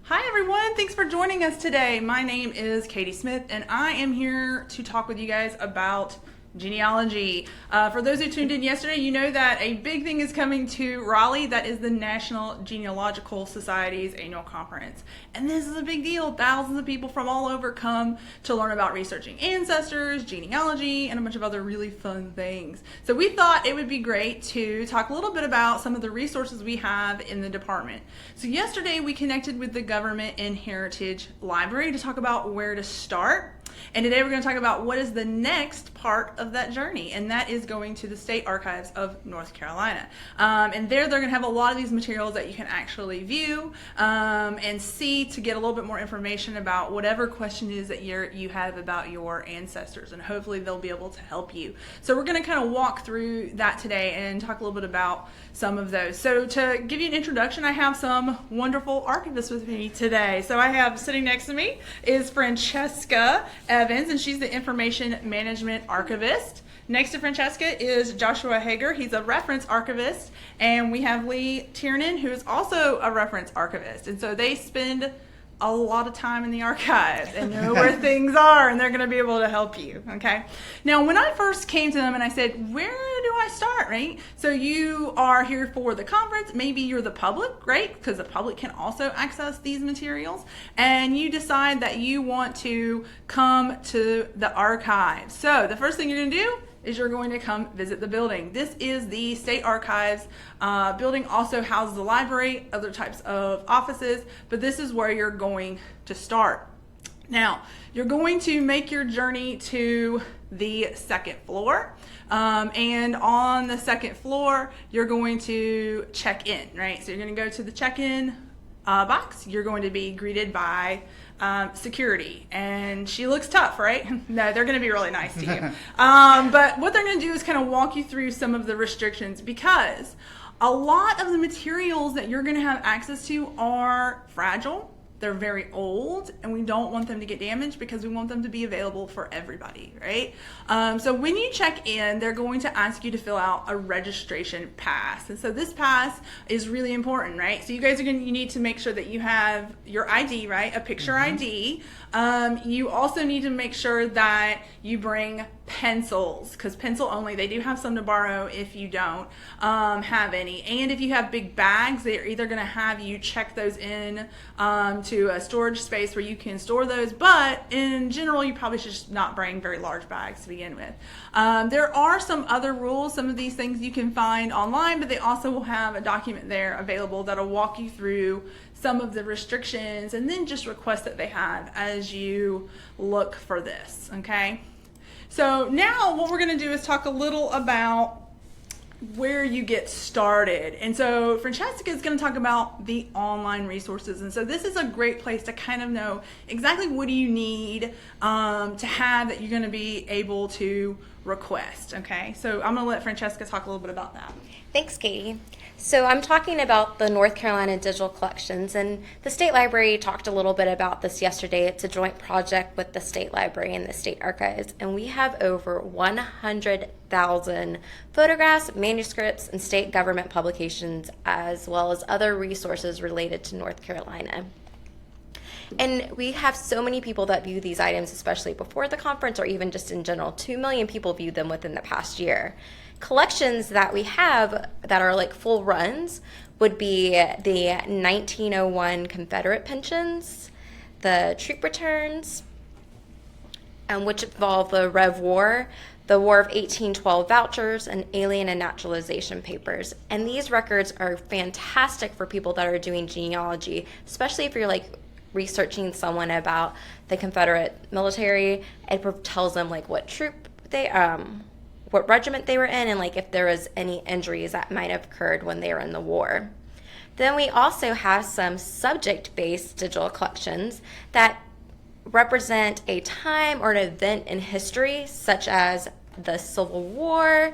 Hi everyone, thanks for joining us today. My name is Katie Smith and I am here to talk with you guys about genealogy. For those who tuned in yesterday, you know that a big thing is coming to Raleigh. That is the National Genealogical Society's annual conference. And this is a big deal. Thousands of people from all over come to learn about researching ancestors, genealogy, and a bunch of other really fun things. So we thought it would be great to talk a little bit about some of the resources we have in the department. So yesterday we connected with the Government and Heritage Library to talk about where to start. And today we're going to talk about what is the next part of that journey, and that is going to the State Archives of North Carolina. And there they're going to have a lot of these materials that you can actually view and see to get a little bit more information about whatever question it is that you have about your ancestors, and hopefully they'll be able to help you. So we're going to kind of walk through that today and talk a little bit about some of those. So to give you an introduction, I have some wonderful archivists with me today. So I have sitting next to me is Francesca Evans, and she's the Information Management Archivist. Next to Francesca is Joshua Hager. He's a reference archivist. And we have Lee Tiernan, who is also a reference archivist. And so they spend a lot of time in the archives and know where things are, and they're going to be able to help you, okay? Now, when I first came to them and I said, where do I start, right? So you are here for the conference, maybe you're the public, right? Because the public can also access these materials, and you decide that you want to come to the archives. So the first thing you're going to do is you're going to come visit the building. This is the State Archives building, also houses the library, other types of offices, but this is where you're going to start. Now, you're going to make your journey to the second floor, and on the second floor, you're going to check in, right? So you're going to go to the check-in box. You're going to be greeted by security, and she looks tough, right? No, they're going to be really nice to you. But what they're going to do is kind of walk you through some of the restrictions, because a lot of the materials that you're going to have access to are fragile. They're very old, and we don't want them to get damaged because we want them to be available for everybody, right? So when you check in, they're going to ask you to fill out a registration pass. And so this pass is really important, right? So you guys you need to make sure that you have your ID, right? A picture ID. You also need to make sure that you bring pencils, because pencil only. They do have some to borrow if you don't have any. And if you have big bags, they're either going to have you check those in to a storage space where you can store those, but in general you probably should just not bring very large bags to begin with. There are some other rules. Some of these things you can find online, but they also will have a document there available that'll walk you through some of the restrictions and then just requests that they have as you look for this, okay? So now what we're going to do is talk a little about where you get started. And so Francesca is going to talk about the online resources. And so this is a great place to kind of know exactly what do you need to have that you're going to be able to request, okay? So I'm going to let Francesca talk a little bit about that. Thanks, Katie. So I'm talking about the North Carolina Digital Collections, and the State Library talked a little bit about this yesterday. It's a joint project with the State Library and the State Archives, and we have over 100,000 photographs, manuscripts, and state government publications, as well as other resources related to North Carolina. And we have so many people that view these items, especially before the conference or even just in general. 2 million people viewed them within the past year. Collections that we have that are like full runs would be the 1901 Confederate pensions, the troop returns, which involve the Rev War, the War of 1812 vouchers, and alien and naturalization papers. And these records are fantastic for people that are doing genealogy, especially if you're like researching someone about the Confederate military. It tells them like what troop they what regiment they were in, and like if there was any injuries that might have occurred when they were in the war. Then we also have some subject-based digital collections that represent a time or an event in history, such as the Civil War,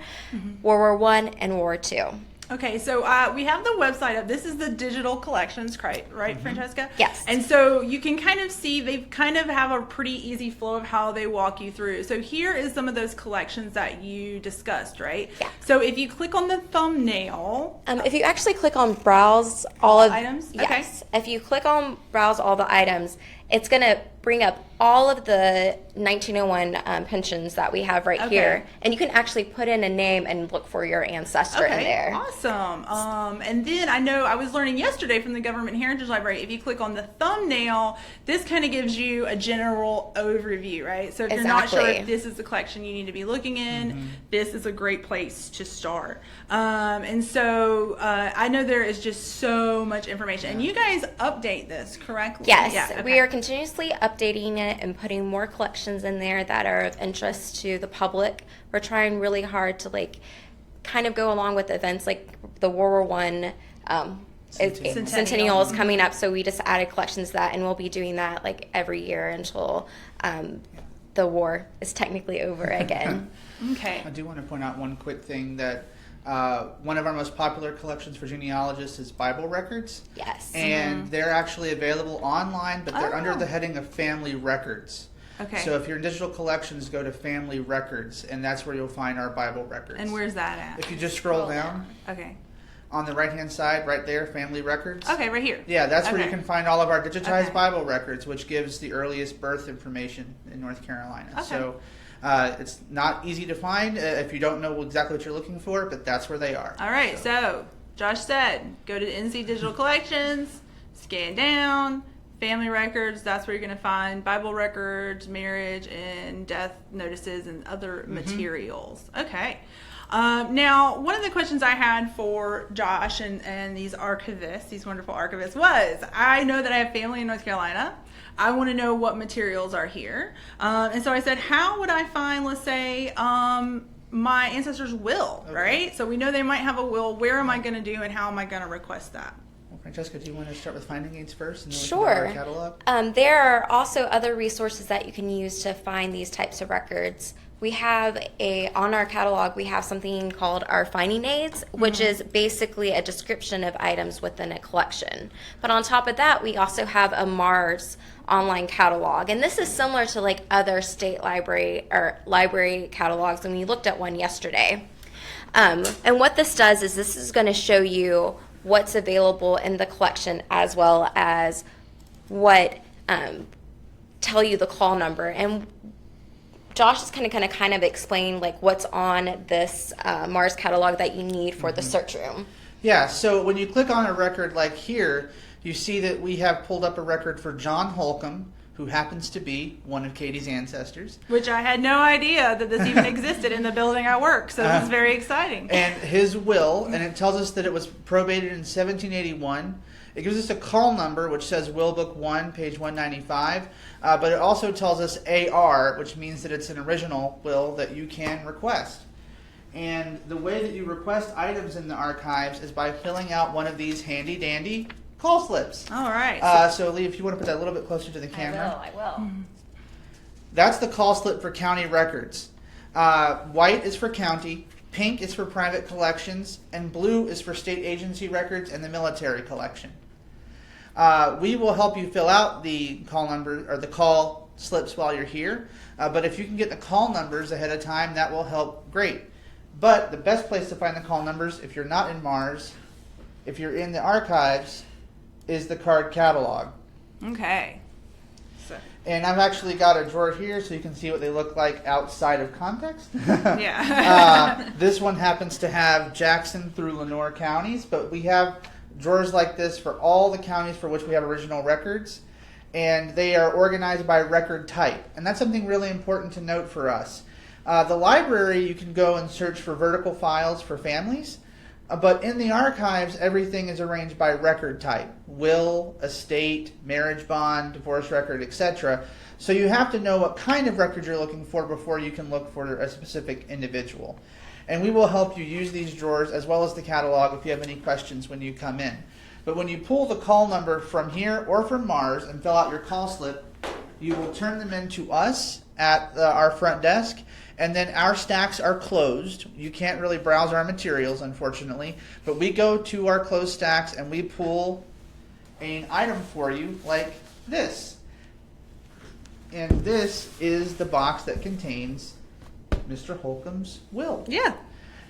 World War I, and World War II. Okay, so we have the website up. This is the digital collections, right, Francesca? Yes. And so you can kind of see they kind of have a pretty easy flow of how they walk you through. So here is some of those collections that you discussed, right? Yeah. So if you click on the thumbnail, If you actually click on browse all of items, yes, if you click on browse all the items, it's going to bring up all of the 1901 pensions that we have right here, and you can actually put in a name and look for your ancestor in there. Awesome. And then I know I was learning yesterday from the Government Heritage Library, if you click on the thumbnail, this kind of gives you a general overview, right? So if you're not sure if this is the collection you need to be looking in, this is a great place to start. And so I know there is just so much information. And you guys update this, correctly? Yes, Yeah, we are continuously updating it and putting more collections in there that are of interest to the public. We're trying really hard to kind of go along with events like the World War I Centennial is coming up, so we just added collections to that, and we'll be doing that every year until the war is technically over again. Okay. I do want to point out one quick thing that one of our most popular collections for genealogists is Bible records. Yes. And they're actually available online, but they're under the heading of family records. Okay. So if you're in digital collections, go to family records, and that's where you'll find our Bible records. And where's that at? If you just scroll down Okay. on the right-hand side, right there, family records. Okay, right here. Yeah, that's where you Okay. can find all of our digitized Okay. Bible records, which gives the earliest birth information in North Carolina. Okay. So it's not easy to find if you don't know exactly what you're looking for, but that's where they are. All right, so Josh said, go to NC Digital Collections, scan down, family records, that's where you're going to find Bible records, marriage and death notices, and other materials. Okay. Now, one of the questions I had for Josh and these archivists, these wonderful archivists, was I know that I have family in North Carolina. I want to know what materials are here. And so I said, how would I find, let's say, my ancestor's will, right? So we know they might have a will. Where am I going to do and how am I going to request that? Well, Francesca, do you want to start with finding aids first? And then we can Sure. go to our catalog? There are also other resources that you can use to find these types of records. We have on our catalog, we have something called our finding aids, which is basically a description of items within a collection. But on top of that, we also have a Mars online catalog. And this is similar to other state library or library catalogs, and we looked at one yesterday. And what this does is this is going to show you what's available in the collection as well as what tell you the call number. And Josh is going to kind of explain what's on this Mars catalog that you need for the search room. Yeah, so when you click on a record like here, you see that we have pulled up a record for John Holcomb, who happens to be one of Katie's ancestors. Which I had no idea that this even existed in the building I work, so this is very exciting. And his will, and it tells us that it was probated in 1781. It gives us a call number, which says Will Book 1, page 195. But it also tells us AR, which means that it's an original will that you can request. And the way that you request items in the archives is by filling out one of these handy-dandy call slips. All right. So Lee, if you want to put that a little bit closer to the camera. I will. That's the call slip for county records. White is for county, pink is for private collections, and blue is for state agency records and the military collection. We will help you fill out the call number or the call slips while you're here, but if you can get the call numbers ahead of time, that will help great. But the best place to find the call numbers, if you're not in Mars, if you're in the archives, is the card catalog. Okay. And I've actually got a drawer here so you can see what they look like outside of context. Yeah. This one happens to have Jackson through Lenore counties, but we have drawers like this for all the counties for which we have original records, and they are organized by record type. And that's something really important to note for us. The library, you can go and search for vertical files for families, but in the archives, everything is arranged by record type: will, estate, marriage bond, divorce record, etc. So you have to know what kind of record you're looking for before you can look for a specific individual. And we will help you use these drawers as well as the catalog if you have any questions when you come in. But when you pull the call number from here or from Mars and fill out your call slip, you will turn them in to us, at our front desk, and then our stacks are closed. You can't really browse our materials, unfortunately, but we go to our closed stacks and we pull an item for you like this. And this is the box that contains Mr. Holcomb's will. Yeah.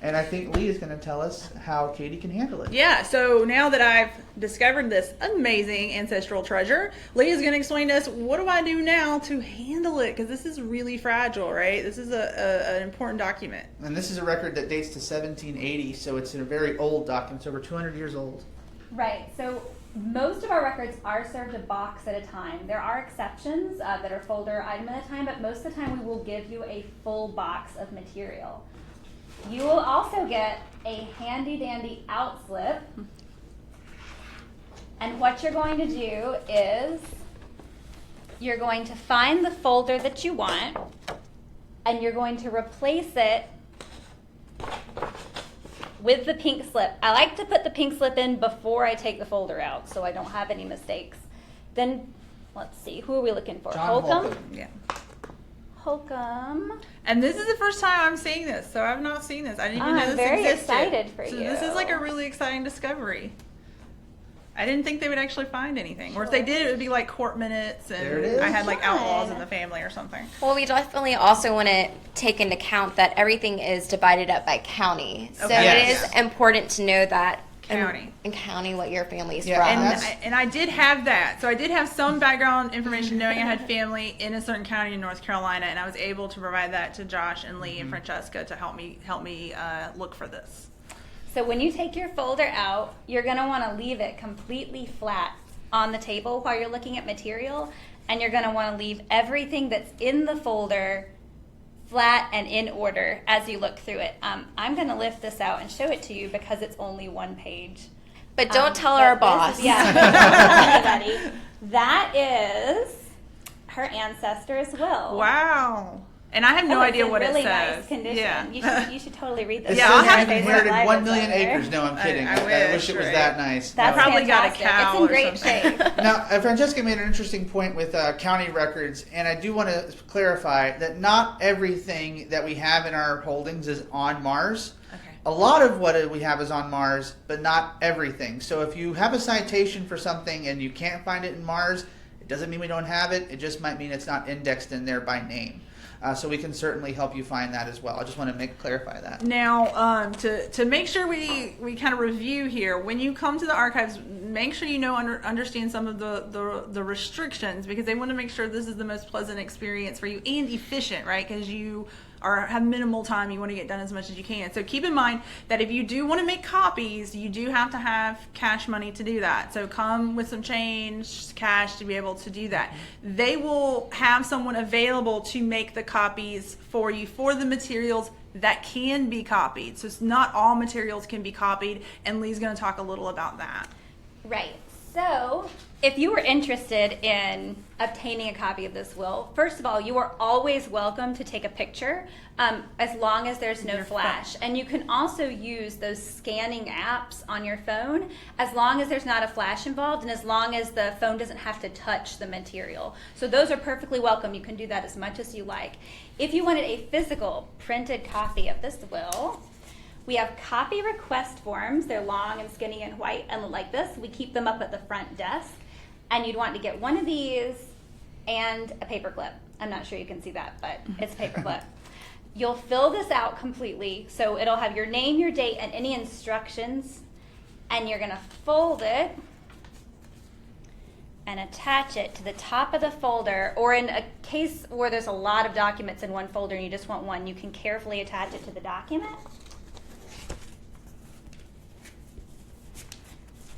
And I think Lee is going to tell us how Katie can handle it. Yeah, so now that I've discovered this amazing ancestral treasure, Lee is going to explain to us, what do I do now to handle it? Because this is really fragile, right? This is an important document. And this is a record that dates to 1780, so it's a very old document. It's over 200 years old. Right. So most of our records are served a box at a time. There are exceptions that are folder item at a time, but most of the time we will give you a full box of material. You will also get a handy dandy out slip. And what you're going to do is you're going to find the folder that you want and you're going to replace it with the pink slip. I like to put the pink slip in before I take the folder out so I don't have any mistakes. Then, let's see, who are we looking for? John Holcomb? Yeah. Holcomb. And this is the first time I'm seeing this, so I've not seen this. I didn't even know I'm this very existed. excited for so you. This is like a really exciting discovery. I didn't think they would actually find anything. Or if they did, it would be like court minutes and There it is. I had like Fun. outlaws in the family or something. Well, we definitely also want to take into account that everything is divided up by county. So Okay. it Yes. is important to know that County. in county what your family is Yeah, from. and And that's- I did have that. So I did have some background information knowing I had family in a certain county in North Carolina, and I was able to provide that to Josh and Lee and Francesca to help me look for this. So when you take your folder out, you're going to want to leave it completely flat on the table while you're looking at material, and you're going to want to leave everything that's in the folder flat and in order as you look through it. I'm going to lift this out and show it to you because it's only one page. But don't tell But our this boss. is- yeah, don't tell anybody. That is her ancestor's will. Wow. And I have no Oh, it's idea in what really it says. nice condition. Yeah. You should totally read It this. Yeah, says I'll have I've to inherited Live 1 is million right there. acres. No, I'm kidding. I I wish wish, it was right? that nice. That's No. Probably got a fantastic. cow It's in or great something. shape. Now, Francesca made an interesting point with county records, and I do want to clarify that not everything that we have in our holdings is on Mars. Okay. A lot of what we have is on Mars, but not everything. So if you have a citation for something and you can't find it in Mars, it doesn't mean we don't have it. It just might mean it's not indexed in there by name. So we can certainly help you find that as well. I just want to clarify that. Now, to make sure we kind of review here, when you come to the archives, make sure you understand some of the restrictions, because they want to make sure this is the most pleasant experience for you and efficient, right? Because you have minimal time, you want to get done as much as you can. So keep in mind that if you do want to make copies, you do have to have cash money to do that. So come with some change, cash, to be able to do that. They will have someone available to make the copies for you for the materials that can be copied. So it's not all materials can be copied, and Lee's going to talk a little about that. Right. So, if you were interested in obtaining a copy of this will, first of all, you are always welcome to take a picture, as long as there's no Your flash. And you can also use those scanning apps on your phone, as long as there's not a flash involved, and as long as the phone doesn't have to touch the material. So those are perfectly welcome. You can do that as much as you like. If you wanted a physical printed copy of this will, we have copy request forms. They're long and skinny and white and like this. We keep them up at the front desk. And you'd want to get one of these and a paper clip. I'm not sure you can see that, but it's a paper clip. You'll fill this out completely. So it'll have your name, your date, and any instructions. And you're going to fold it and attach it to the top of the folder. Or in a case where there's a lot of documents in one folder and you just want one, you can carefully attach it to the document.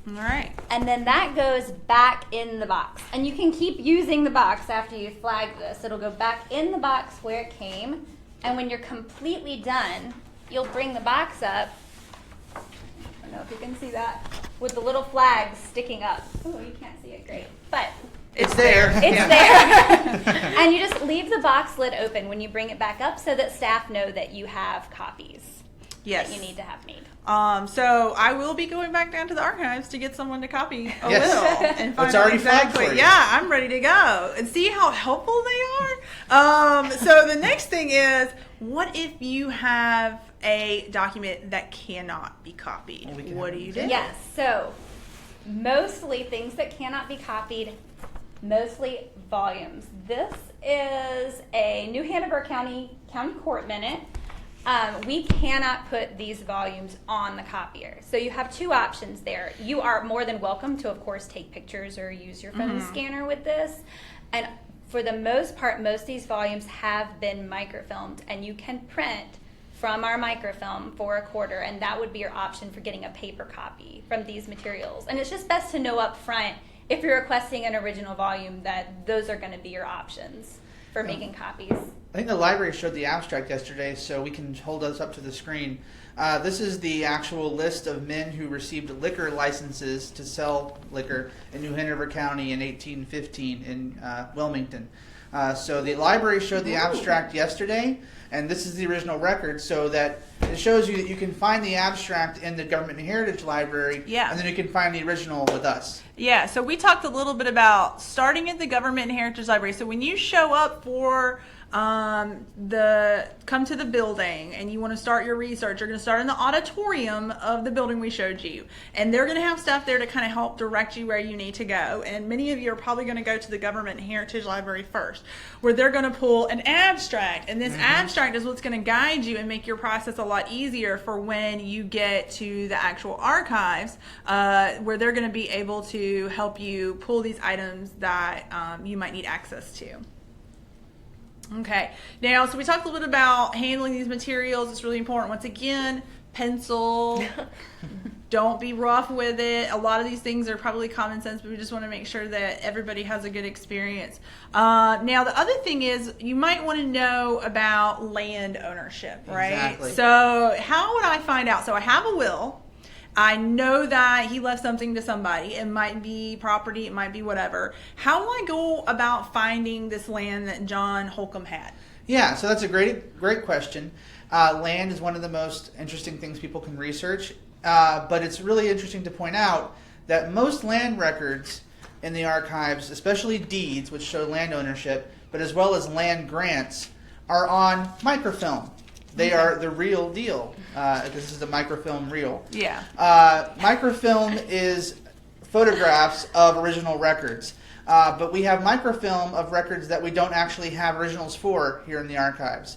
All right. And then that goes back in the box. And you can keep using the box after you flag this. It'll go back in the box where it came. And when you're completely done, you'll bring the box up. I don't know if you can see that. With the little flags sticking up. Oh, you can't see it great. But It's there. it's there. And you just leave the box lid open when you bring it back up so that staff know that you have copies. Yes. that you need to have made. So I will be going back down to the archives to get someone to copy a Yes. will and find It's out already flagged exactly. for you. Yeah, I'm ready to go and see how helpful they are. So the next thing is, what if you have a document that cannot be copied? Well, we can What have do you an do? Yes, so mostly things that cannot be copied, mostly volumes. This is a New Hanover County Court Minute. We cannot put these volumes on the copier. So you have two options there. You are more than welcome to, of course, take pictures or use your phone scanner with this. And for the most part, most of these volumes have been microfilmed, and you can print from our microfilm for $1, and that would be your option for getting a paper copy from these materials. And it's just best to know up front, if you're requesting an original volume, that those are going to be your options for making copies. I think the library showed the abstract yesterday, so we can hold us up to the screen. This is the actual list of men who received liquor licenses to sell liquor in New Hanover County in 1815 in Wilmington. So the library showed the abstract yesterday, and this is the original record, so that it shows you that you can find the abstract in the Government Heritage Library, Yeah. and then you can find the original with us. Yeah, so we talked a little bit about starting at the Government and Heritage Library. So when you show up for come to the building and you want to start your research, you're going to start in the auditorium of the building we showed you. And they're going to have stuff there to kind of help direct you where you need to go. And many of you are probably going to go to the Government and Heritage Library first, where they're going to pull an abstract. And this abstract is what's going to guide you and make your process a lot easier for when you get to the actual archives, where they're going to be able to help you pull these items that you might need access to. Okay, now, so we talked a little bit about handling these materials. It's really important. Once again, pencil, don't be rough with it. A lot of these things are probably common sense, but we just want to make sure that everybody has a good experience. Now, the other thing is, you might want to know about land ownership, right? Exactly. So how would I find out? So I have a will. I know that he left something to somebody. It might be property, it might be whatever. How do I go about finding this land that John Holcomb had? Yeah, so that's a great question. Land is one of the most interesting things people can research, but it's really interesting to point out that most land records in the archives, especially deeds, which show land ownership, but as well as land grants, are on microfilm. They are the real deal. This is the microfilm reel. Yeah. Microfilm is photographs of original records. But we have microfilm of records that we don't actually have originals for here in the archives.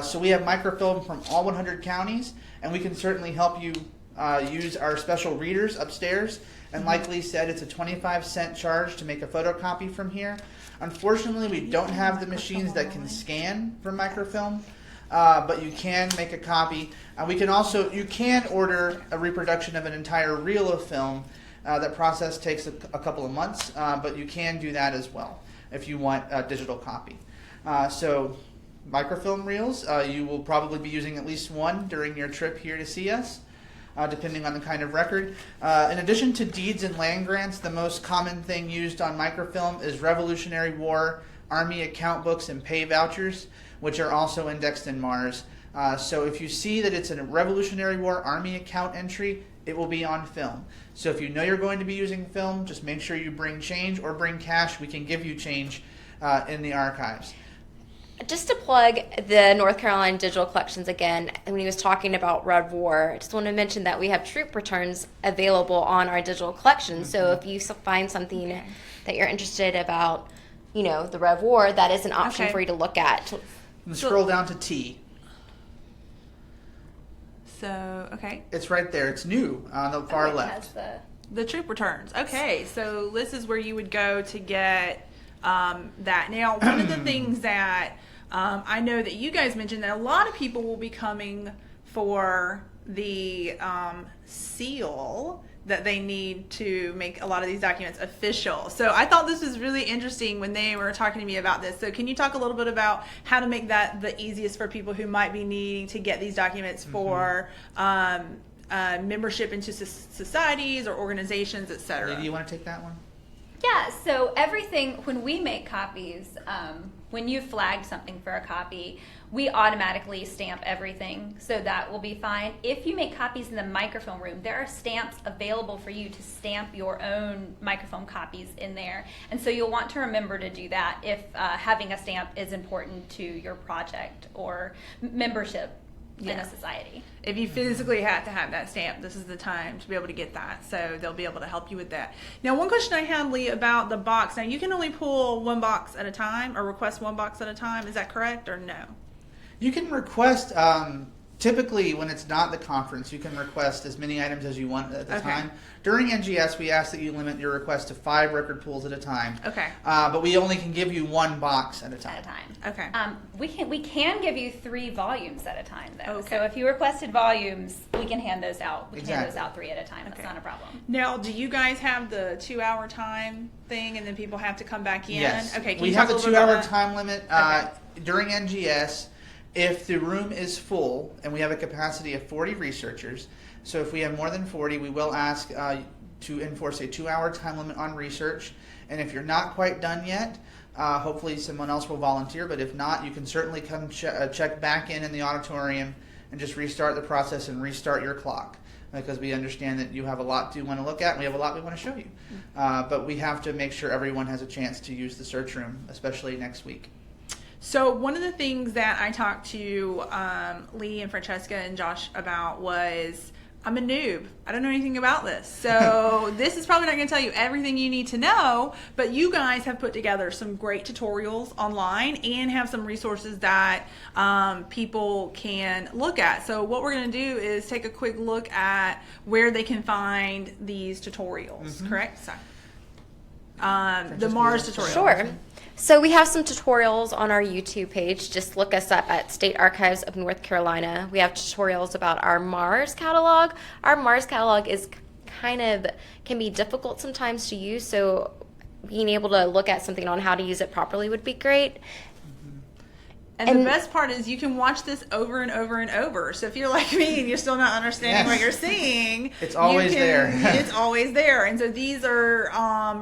So we have microfilm from all 100 counties, and we can certainly help you use our special readers upstairs. And like Lee said, it's a 25-cent charge to make a photocopy from here. Unfortunately, we don't have the machines that can scan from microfilm. But you can make a copy. You can order a reproduction of an entire reel of film. That process takes a couple of months, but you can do that as well if you want a digital copy. So microfilm reels, you will probably be using at least one during your trip here to see us, depending on the kind of record. In addition to deeds and land grants, the most common thing used on microfilm is Revolutionary War, Army account books, and pay vouchers, which are also indexed in MARS. So if you see that it's a Revolutionary War Army account entry, it will be on film. So if you know you're going to be using film, just make sure you bring change or bring cash. We can give you change in the archives. Just to plug the North Carolina digital collections again, and when he was talking about Red War, I just want to mention that we have troop returns available on our digital collections. So if you find something that you're interested about, the Red War, that is an option for you to look at. And scroll down to T. So, okay. It's right there. It's new on the far It left. has The troop returns. Okay, so this is where you would go to get that. Now, one of the things that I know that you guys mentioned that a lot of people will be coming for the seal that they need to make a lot of these documents official. So I thought this was really interesting when they were talking to me about this. So can you talk a little bit about how to make that the easiest for people who might be needing to get these documents for membership into societies or organizations, etc.? Do you want to take that one? Yeah, so everything, when we make copies, when you flagged something for a copy, we automatically stamp everything, so that will be fine. If you make copies in the microfilm room, there are stamps available for you to stamp your own microfilm copies in there. And so you'll want to remember to do that if having a stamp is important to your project or membership in a society. If you physically have to have that stamp, this is the time to be able to get that. So they'll be able to help you with that. Now, one question I had, Lee, about the box. Now, you can only pull one box at a time or request one box at a time. Is that correct or no? You can request, typically when it's not the conference, you can request as many items as you want at the time. During NGS, we ask that you limit your request to 5 record pools at a time. Okay. But we only can give you 1 box at a time. Okay. We can give you 3 volumes at a time, though. Okay. So if you requested volumes, we can hand those out. We can hand those Exactly. out 3 at a time. That's not a problem. Now, do you guys have the 2-hour time thing and then people have to come back in? Yes. Okay. Can We you have talk a a little bit 2-hour about that? time limit Okay. during NGS. If the room is full and we have a capacity of 40 researchers, so if we have more than 40, we will ask to enforce a 2-hour time limit on research. And if you're not quite done yet, hopefully someone else will volunteer. But if not, you can certainly come check back in the auditorium and just restart the process and restart your clock. Because we understand that you have a lot to want to look at and we have a lot we want to show you. But we have to make sure everyone has a chance to use the search room, especially next week. So one of the things that I talked to Lee and Francesca and Josh about was, I'm a noob. I don't know anything about this. So this is probably not going to tell you everything you need to know, but you guys have put together some great tutorials online and have some resources that people can look at. So what we're going to do is take a quick look at where they can find these tutorials, correct? So, the Mars tutorial. Sure. So we have some tutorials on our YouTube page. Just look us up at State Archives of North Carolina. We have tutorials about our Mars catalog. Our Mars catalog is can be difficult sometimes to use, so being able to look at something on how to use it properly would be great. And the best part is you can watch this over and over and over. So if you're like me and you're still not understanding what you're seeing, It's always there. It's always there. And so these are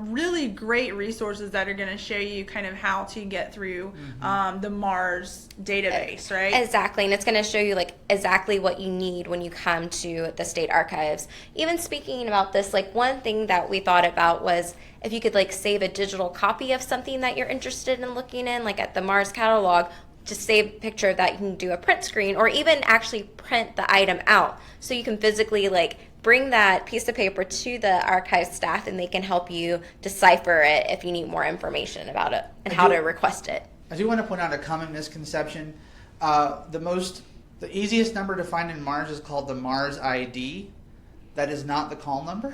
really great resources that are going to show you kind of how to get through the Mars database, right? Exactly, and it's going to show you like exactly what you need when you come to the state archives. Even speaking about this, like one thing that we thought about was if you could like save a digital copy of something that you're interested in looking in, like at the Mars catalog, just save a picture of that, you can do a print screen or even actually print the item out. So you can physically like bring that piece of paper to the archive staff and they can help you decipher it if you need more information about it and how to request it. I do want to point out a common misconception. The easiest number to find in Mars is called the Mars ID. That is not the call number,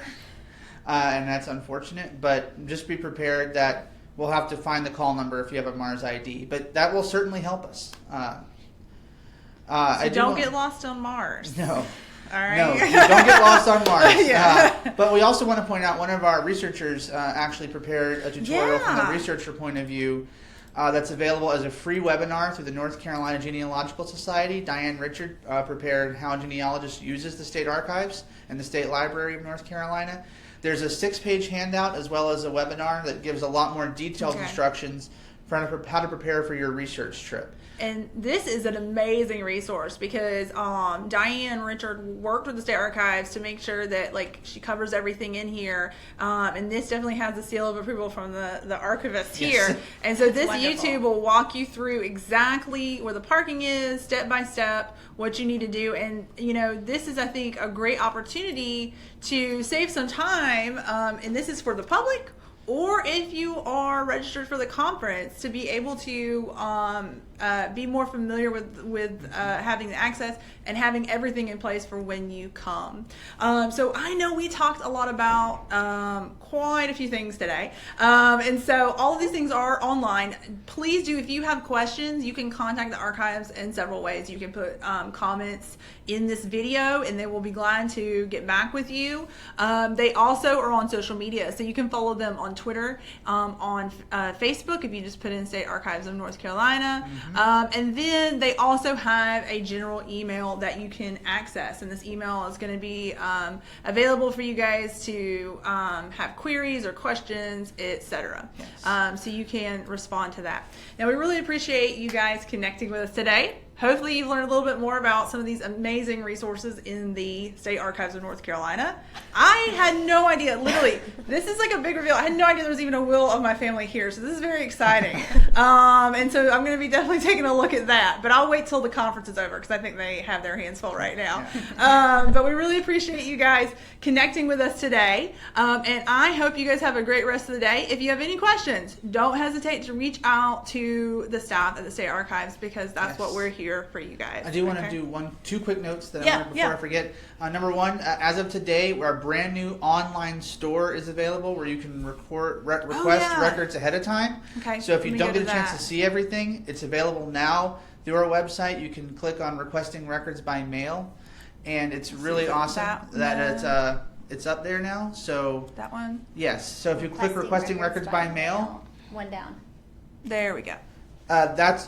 and that's unfortunate. But just be prepared that we'll have to find the call number if you have a Mars ID. But that will certainly help us. So don't get lost on Mars. No. All right. No, don't get lost on Mars. Yeah. But we also want to point out one of our researchers actually prepared a tutorial from the researcher point of view that's available as a free webinar through the North Carolina Genealogical Society. Diane Richard prepared how a genealogist uses the state archives and the State Library of North Carolina. There's a 6-page handout as well as a webinar that gives a lot more detailed instructions for how to prepare for your research trip. And this is an amazing resource because Diane Richard worked with the State Archives to make sure that like she covers everything in here. And this definitely has the seal of approval from the archivist here. And so this wonderful. YouTube will walk you through exactly where the parking is, step by step, what you need to do. And, you know, this is, I think, a great opportunity to save some time. And this is for the public, or if you are registered for the conference, to be able to be more familiar with having the access and having everything in place for when you come. So I know we talked a lot about quite a few things today. And so all of these things are online. Please do, if you have questions, you can contact the archives in several ways. You can put comments in this video and they will be glad to get back with you. They also are on social media, so you can follow them on Twitter, on Facebook if you just put in State Archives of North Carolina. And then they also have a general email that you can access, and this email is going to be available for you guys to have queries or questions, etc. Yes. So you can respond to that. Now, we really appreciate you guys connecting with us today. Hopefully you've learned a little bit more about some of these amazing resources in the State Archives of North Carolina. I had no idea, literally, this is like a big reveal. I had no idea there was even a will of my family here, so this is very exciting. And so I'm going to be definitely taking a look at that, but I'll wait till the conference is over because I think they have their hands full right now. But we really appreciate you guys connecting with us today, and I hope you guys have a great rest of the day. If you have any questions, don't hesitate to reach out to the staff at the State Archives because that's what we're here for you guys. I do want to do two quick notes that I want before I forget. Number one, as of today, our brand new online store is available where you can request records ahead of time. Okay. So if you don't get a chance to see everything, it's available now through our website. You can click on requesting records by mail, and it's really awesome that it's up there now. So that one. Yes. So if you click requesting records by mail, one down. There we go.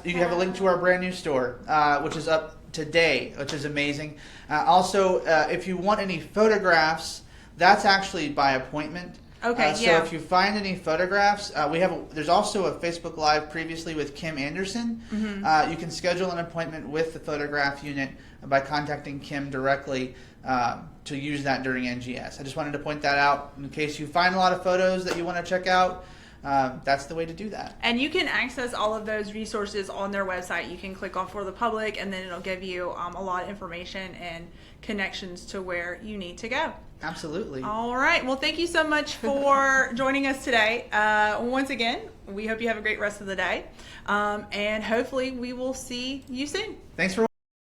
you have a link to our brand new store, which is up today, which is amazing. Also, if you want any photographs, that's actually by appointment. Okay, So if you find any photographs, there's also a Facebook Live previously with Kim Anderson. You can schedule an appointment with the photograph unit by contacting Kim directly to use that during NGS. I just wanted to point that out in case you find a lot of photos that you want to check out. That's the way to do that. And you can access all of those resources on their website. You can click on For the Public, and then it'll give you a lot of information and connections to where you need to go. Absolutely. All right. Well, thank you so much for joining us today. Once again, we hope you have a great rest of the day. And hopefully we will see you soon. Thanks for